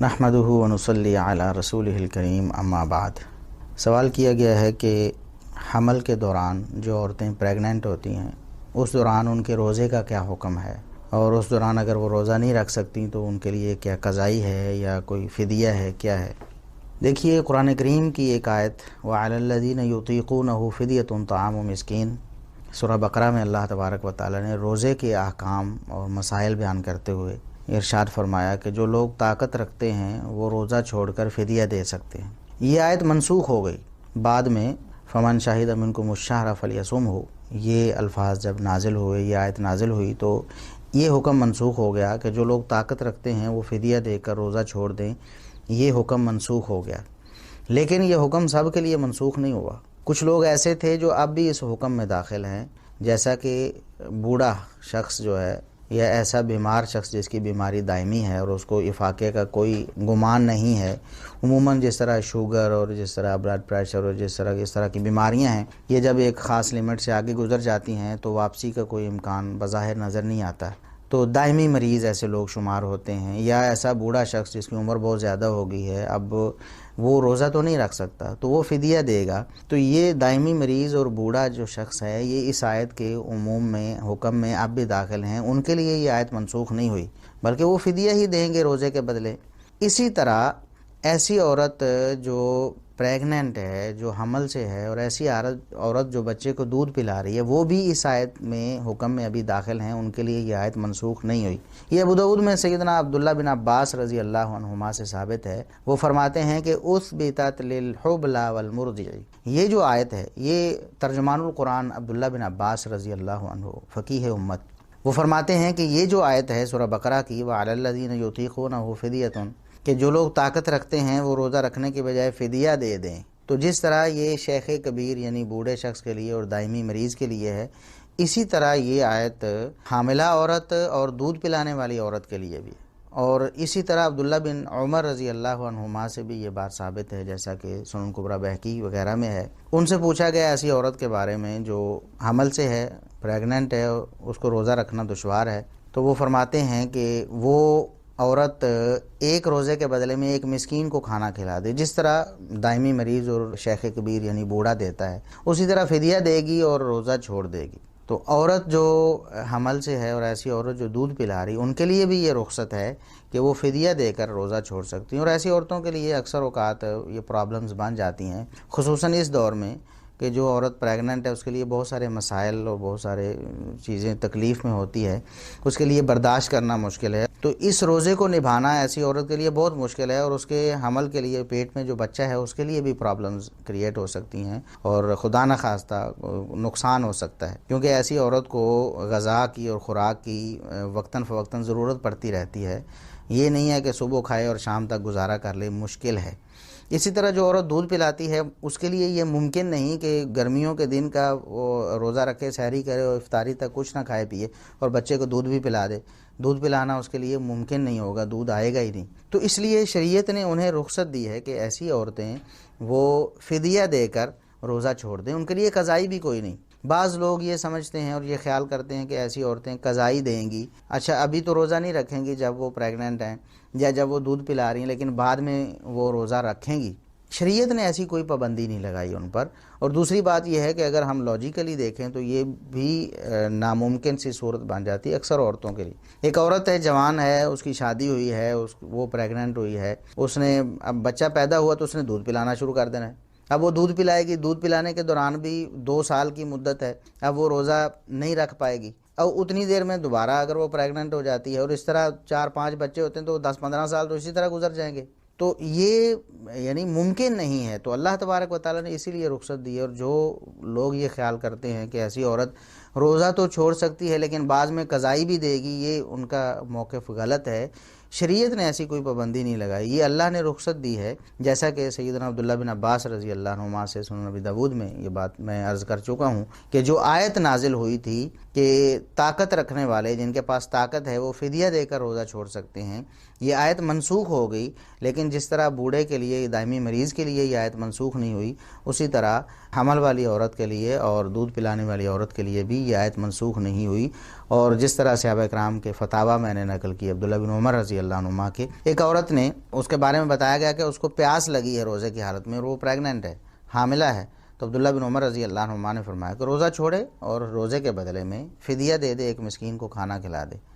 نحمدہ و نصلی علی رسولہ الکریم اما بعد۔ سوال کیا گیا ہے کہ حمل کے دوران جو عورتیں پریگننٹ ہوتی ہیں اس دوران ان کے روزے کا کیا حکم ہے، اور اس دوران اگر وہ روزہ نہیں رکھ سکتی تو ان کے لیے کیا قضائی ہے یا کوئی فدیہ ہے، کیا ہے؟ دیکھیے، قرآن کریم کی ایک آیت وَعَلَى الَّذِينَ يُطِيقُونَهُ فِدْيَةٌ طَعَامُ مسکین، سورہ بقرہ میں اللہ تبارک و تعالی نے روزے کے احکام اور مسائل بیان کرتے ہوئے ارشاد فرمایا کہ جو لوگ طاقت رکھتے ہیں وہ روزہ چھوڑ کر فدیہ دے سکتے ہیں۔ یہ آیت منسوخ ہو گئی، بعد میں فمن شہد منکم الشہر فلیصمہ، یہ الفاظ جب نازل ہوئے، یہ آیت نازل ہوئی تو یہ حکم منسوخ ہو گیا کہ جو لوگ طاقت رکھتے ہیں وہ فدیہ دے کر روزہ چھوڑ دیں، یہ حکم منسوخ ہو گیا۔ لیکن یہ حکم سب کے لیے منسوخ نہیں ہوا۔ کچھ لوگ ایسے تھے جو اب بھی اس حکم میں داخل ہیں، جیسا کہ بوڑھا شخص جو ہے یا ایسا بیمار شخص جس کی بیماری دائمی ہے اور اس کو افاقے کا کوئی گمان نہیں ہے۔ عموماً جس طرح شوگر اور جس طرح بلڈ پریشر اور جس طرح کی بیماریاں ہیں، یہ جب ایک خاص لیمٹ سے آگے گزر جاتی ہیں تو واپسی کا کوئی امکان بظاہر نظر نہیں آتا، تو دائمی مریض ایسے لوگ شمار ہوتے ہیں۔ یا ایسا بوڑھا شخص جس کی عمر بہت زیادہ ہو گئی ہے، اب وہ روزہ تو نہیں رکھ سکتا تو وہ فدیہ دے گا، تو یہ دائمی مریض اور بوڑھا جو شخص ہے یہ اس آیت کے عموم میں حکم میں اب بھی داخل ہیں، ان کے لیے یہ آیت منسوخ نہیں ہوئی بلکہ وہ فدیہ ہی دیں گے روزے کے بدلے۔ اسی طرح ایسی عورت جو پریگننٹ ہے، جو حمل سے ہے، اور ایسی عورت جو بچے کو دودھ پلا رہی ہے، وہ بھی اس آیت میں حکم میں ابھی داخل ہیں، ان کے لیے یہ آیت منسوخ نہیں ہوئی۔ یہ ابو داؤد میں سیدنا عبداللہ بن عباس رضی اللہ عنہما سے ثابت ہے، وہ فرماتے ہیں کہ اثبتت للحبلی والمرضع، یہ جو آیت ہے یہ ترجمان القرآن عبداللہ بن عباس رضی اللہ عنہ فقیہ امت، وہ فرماتے ہیں کہ یہ جو آیت ہے سورہ بقرہ کی وَعَلَى الَّذِينَ يُطِيقُونَهُ فِدْيَةٌ، کہ جو لوگ طاقت رکھتے ہیں وہ روزہ رکھنے کے بجائے فدیہ دے دیں، تو جس طرح یہ شیخ کبیر یعنی بوڑھے شخص کے لیے اور دائمی مریض کے لیے ہے، اسی طرح یہ آیت حاملہ عورت اور دودھ پلانے والی عورت کے لیے بھی ہے۔ اور اسی طرح عبداللہ بن عمر رضی اللہ عنہما سے بھی یہ بات ثابت ہے، جیسا کہ سنن کبریٰ بہقی وغیرہ میں ہے۔ ان سے پوچھا گیا ایسی عورت کے بارے میں جو حمل سے ہے، پریگننٹ ہے، اس کو روزہ رکھنا دشوار ہے، تو وہ فرماتے ہیں کہ وہ عورت ایک روزے کے بدلے میں ایک مسکین کو کھانا کھلا دے، جس طرح دائمی مریض اور شیخ کبیر یعنی بوڑھا دیتا ہے، اسی طرح فدیہ دے گی اور روزہ چھوڑ دے گی۔ تو عورت جو حمل سے ہے اور ایسی عورت جو دودھ پلا رہی، ان کے لیے بھی یہ رخصت ہے کہ وہ فدیہ دے کر روزہ چھوڑ سکتی ہیں، اور ایسی عورتوں کے لیے اکثر اوقات یہ پرابلمز بن جاتی ہیں، خصوصاً اس دور میں کہ جو عورت پریگننٹ ہے اس کے لیے بہت سارے مسائل اور بہت سارے چیزیں تکلیف میں ہوتی ہے، اس کے لیے برداشت کرنا مشکل ہے، تو اس روزے کو نبھانا ایسی عورت کے لیے بہت مشکل ہے، اور اس کے حمل کے لیے پیٹ میں جو بچہ ہے اس کے لیے بھی پرابلمز کریٹ ہو سکتی ہیں، اور خدا نخواستہ نقصان ہو سکتا ہے، کیونکہ ایسی عورت کو غذا کی اور خوراک کی وقتاً فوقتاً ضرورت پڑتی رہتی ہے، یہ نہیں ہے کہ صبح کھائے اور شام تک گزارا کر لے، مشکل ہے۔ اسی طرح جو عورت دودھ پلاتی ہے اس کے لیے یہ ممکن نہیں کہ گرمیوں کے دن کا وہ روزہ رکھے، سحری کرے اور افطاری تک کچھ نہ کھائے پیے اور بچے کو دودھ بھی پلا دے، دودھ پلانا اس کے لیے ممکن نہیں ہوگا، دودھ آئے گا ہی نہیں۔ تو اس لیے شریعت نے انہیں رخصت دی ہے کہ ایسی عورتیں وہ فدیہ دے کر روزہ چھوڑ دیں، ان کے لیے قضائی بھی کوئی نہیں۔ بعض لوگ یہ سمجھتے ہیں اور یہ خیال کرتے ہیں کہ ایسی عورتیں قضائی دیں گی، اچھا ابھی تو روزہ نہیں رکھیں گی جب وہ پریگننٹ ہیں یا جب وہ دودھ پلا رہی ہیں، لیکن بعد میں وہ روزہ رکھیں گی۔ شریعت نے ایسی کوئی پابندی نہیں لگائی ان پر۔ اور دوسری بات یہ ہے کہ اگر ہم لاجیکلی دیکھیں تو یہ بھی ناممکن سی صورت بن جاتی ہے اکثر عورتوں کے لیے۔ ایک عورت ہے، جوان ہے، اس کی شادی ہوئی ہے، وہ پریگننٹ ہوئی ہے، اس نے اب بچہ پیدا ہوا تو اس نے دودھ پلانا شروع کر دینا ہے۔ اب وہ دودھ پلائے گی، دودھ پلانے کے دوران بھی 2 سال کی مدت ہے، اب وہ روزہ نہیں رکھ پائے گی، اور اتنی دیر میں دوبارہ اگر وہ پریگننٹ ہو جاتی ہے اور اس طرح 4-5 بچے ہوتے ہیں تو 10-15 سال تو اسی طرح گزر جائیں گے، تو یہ یعنی ممکن نہیں ہے۔ تو اللہ تبارک و تعالیٰ نے اسی لیے رخصت دی ہے، اور جو لوگ یہ خیال کرتے ہیں کہ ایسی عورت روزہ تو چھوڑ سکتی ہے لیکن بعض میں قضائی بھی دے گی، یہ ان کا موقف غلط ہے۔ شریعت نے ایسی کوئی پابندی نہیں لگائی، یہ اللہ نے رخصت دی ہے، جیسا کہ سیدنا عبداللہ بن عباس رضی اللہ عنہما سے سنن ابی داؤد میں یہ بات میں عرض کر چکا ہوں کہ جو آیت نازل ہوئی تھی کہ طاقت رکھنے والے جن کے پاس طاقت ہے وہ فدیہ دے کر روزہ چھوڑ سکتے ہیں، یہ آیت منسوخ ہو گئی، لیکن جس طرح بوڑھے کے لیے، دائمی مریض کے لیے یہ آیت منسوخ نہیں ہوئی، اسی طرح حمل والی عورت کے لیے اور دودھ پلانے والی عورت کے لیے بھی یہ آیت منسوخ نہیں ہوئی۔ اور جس طرح صحابہ کرام کے فتاویٰ میں نے نقل کی عبداللہ بن عمر رضی اللہ عنہما کے، ایک عورت نے اس کے بارے میں بتایا گیا کہ اس کو پیاس لگی ہے روزے کی حالت میں اور وہ پریگننٹ ہے، حاملہ ہے، تو عبداللہ بن عمر رضی اللہ عنہما نے فرمایا کہ روزہ چھوڑے اور روزے کے بدلے میں فدیہ دے دے، ایک مسکین کو کھانا کھلا دے۔